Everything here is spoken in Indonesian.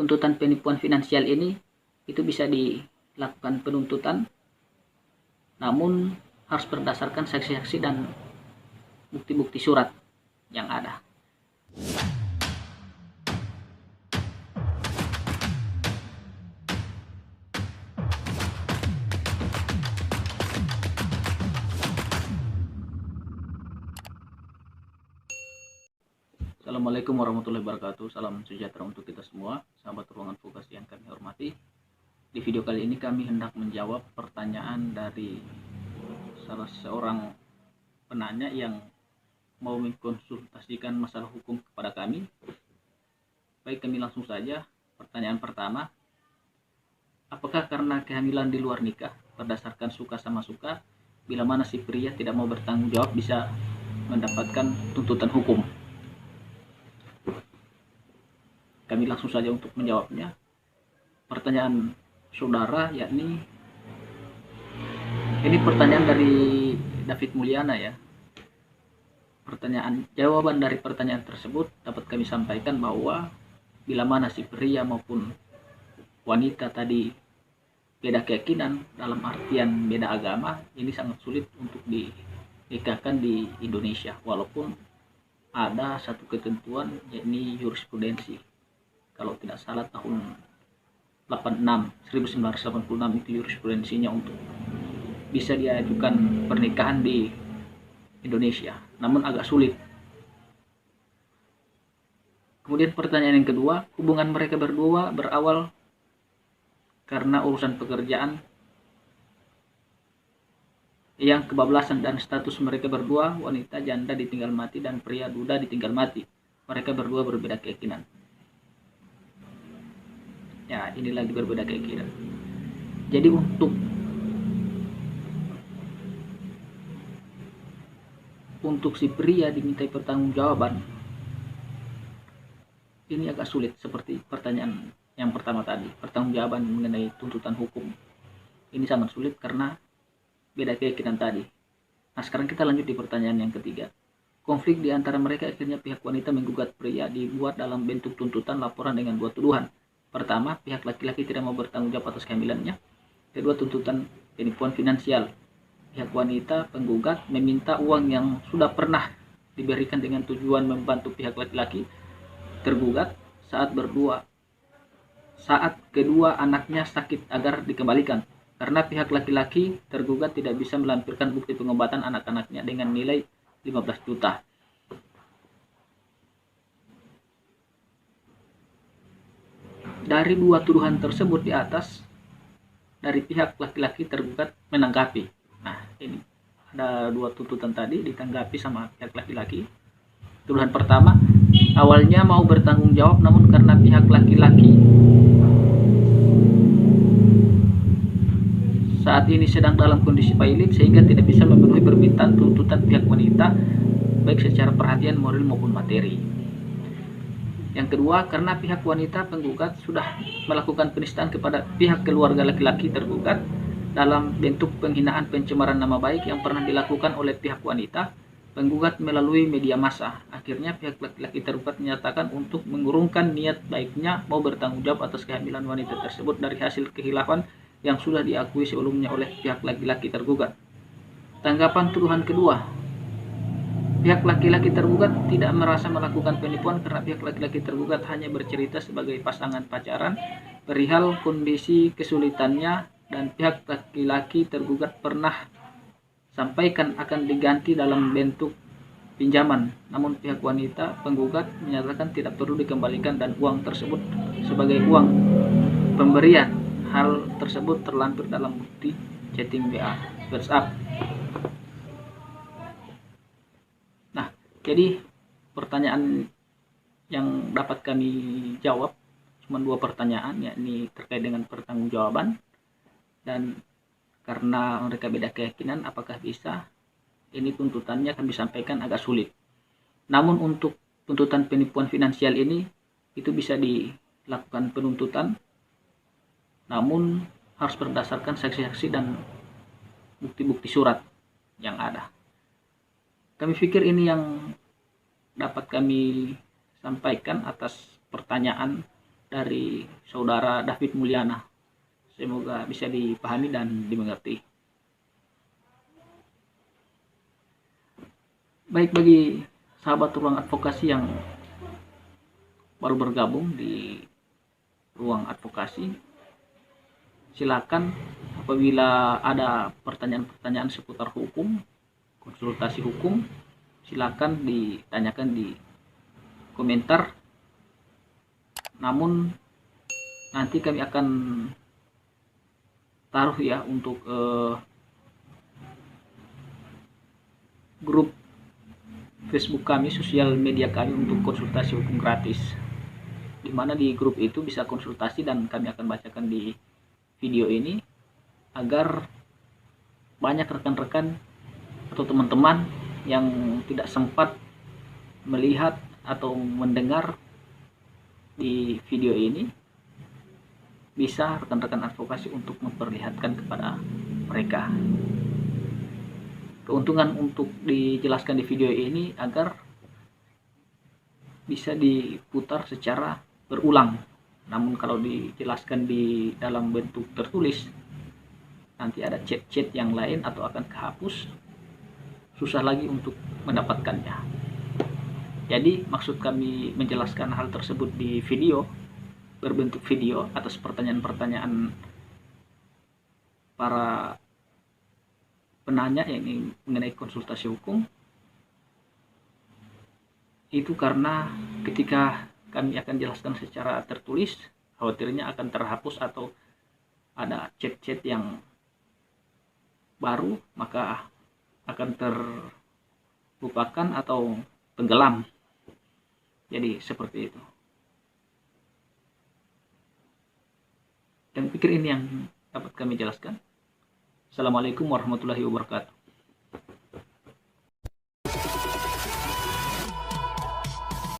tuntutan penipuan finansial ini itu bisa dilakukan penuntutan, namun harus berdasarkan saksi-saksi dan bukti-bukti surat yang ada. Assalamualaikum warahmatullahi wabarakatuh. Salam sejahtera untuk kita semua, sahabat ruangan vokasi yang kami hormati. Di video kali ini kami hendak menjawab pertanyaan dari salah seorang penanya yang mau mengkonsultasikan masalah hukum kepada kami. Baik, kami langsung saja. Pertanyaan pertama, apakah karena kehamilan di luar nikah berdasarkan suka sama suka, bila mana si pria tidak mau bertanggung jawab bisa mendapatkan tuntutan hukum? Kami langsung saja untuk menjawabnya. Pertanyaan saudara yakni, ini pertanyaan dari David Mulyana ya. Jawaban dari pertanyaan tersebut dapat kami sampaikan bahwa bila mana si pria maupun wanita tadi beda keyakinan, dalam artian beda agama, ini sangat sulit untuk dinikahkan di Indonesia, walaupun ada satu ketentuan yakni jurisprudensi. Kalau tidak salah tahun 1986 itu jurisprudensinya untuk bisa diajukan pernikahan di Indonesia, namun agak sulit. Kemudian pertanyaan yang kedua, hubungan mereka berdua berawal karena urusan pekerjaan yang kebablasan dan status mereka berdua, wanita janda ditinggal mati dan pria duda ditinggal mati. Mereka berdua berbeda keyakinan. Ya, ini lagi berbeda keyakinan. Jadi untuk si pria dimintai pertanggungjawaban ini agak sulit, seperti pertanyaan yang pertama tadi, pertanggungjawaban mengenai tuntutan hukum. Ini sangat sulit karena beda keyakinan tadi. Nah, sekarang kita lanjut di pertanyaan yang ketiga. Konflik di antara mereka, akhirnya pihak wanita menggugat pria, dibuat dalam bentuk tuntutan laporan dengan dua tuduhan. Pertama, pihak laki-laki tidak mau bertanggung jawab atas kehamilannya. Kedua, tuntutan penipuan finansial. Pihak wanita penggugat meminta uang yang sudah pernah diberikan dengan tujuan membantu pihak laki-laki tergugat saat kedua anaknya sakit agar dikembalikan, karena pihak laki-laki tergugat tidak bisa melampirkan bukti pengobatan anak-anaknya dengan nilai 15 juta. Dari dua tuduhan tersebut di atas, dari pihak laki-laki tergugat menanggapi. Nah, ini ada dua tuntutan tadi ditanggapi sama pihak laki-laki. Tuduhan pertama, awalnya mau bertanggung jawab, namun karena pihak laki-laki saat ini sedang dalam kondisi pailit sehingga tidak bisa memenuhi permintaan tuntutan pihak wanita baik secara perhatian moral maupun materi. Yang kedua, karena pihak wanita penggugat sudah melakukan penistaan kepada pihak keluarga laki-laki tergugat dalam bentuk penghinaan pencemaran nama baik yang pernah dilakukan oleh pihak wanita penggugat melalui media massa. Akhirnya pihak laki-laki tergugat menyatakan untuk mengurungkan niat baiknya mau bertanggung jawab atas kehamilan wanita tersebut dari hasil kehilafan yang sudah diakui sebelumnya oleh pihak laki-laki tergugat. Tanggapan tuduhan kedua, pihak laki-laki tergugat tidak merasa melakukan penipuan karena pihak laki-laki tergugat hanya bercerita sebagai pasangan pacaran perihal kondisi kesulitannya, dan pihak laki-laki tergugat pernah sampaikan akan diganti dalam bentuk pinjaman. Namun pihak wanita penggugat menyatakan tidak perlu dikembalikan dan uang tersebut sebagai uang pemberian. Hal tersebut terlampir dalam bukti chatting WA, WhatsApp. Jadi pertanyaan yang dapat kami jawab cuma dua pertanyaan, yakni terkait dengan pertanggungjawaban dan karena mereka beda keyakinan apakah bisa, ini tuntutannya kami sampaikan agak sulit. Namun untuk tuntutan penipuan finansial ini itu bisa dilakukan penuntutan, namun harus berdasarkan saksi-saksi dan bukti-bukti surat yang ada. Kami pikir ini yang dapat kami sampaikan atas pertanyaan dari saudara David Mulyana. Semoga bisa dipahami dan dimengerti. Baik, bagi sahabat ruang advokasi yang baru bergabung di ruang advokasi, silakan apabila ada pertanyaan-pertanyaan seputar hukum, konsultasi hukum, silakan ditanyakan di komentar. Namun nanti kami akan taruh ya untuk grup Facebook kami, sosial media kami untuk konsultasi hukum gratis, di mana di grup itu bisa konsultasi dan kami akan bacakan di video ini agar banyak rekan-rekan atau teman-teman yang tidak sempat melihat atau mendengar di video ini, bisa rekan-rekan advokasi untuk memperlihatkan kepada mereka. Keuntungan untuk dijelaskan di video ini agar bisa diputar secara berulang. Namun kalau dijelaskan di dalam bentuk tertulis, nanti ada chat-chat yang lain atau akan kehapus, susah lagi untuk mendapatkannya. Jadi maksud kami menjelaskan hal tersebut di video, berbentuk video atas pertanyaan-pertanyaan para penanya yang mengenai konsultasi hukum, itu karena ketika kami akan jelaskan secara tertulis, khawatirnya akan terhapus atau ada chat-chat yang baru, maka akan terlupakan atau tenggelam. Jadi seperti itu. Dan pikir ini yang dapat kami jelaskan. Assalamualaikum warahmatullahi wabarakatuh.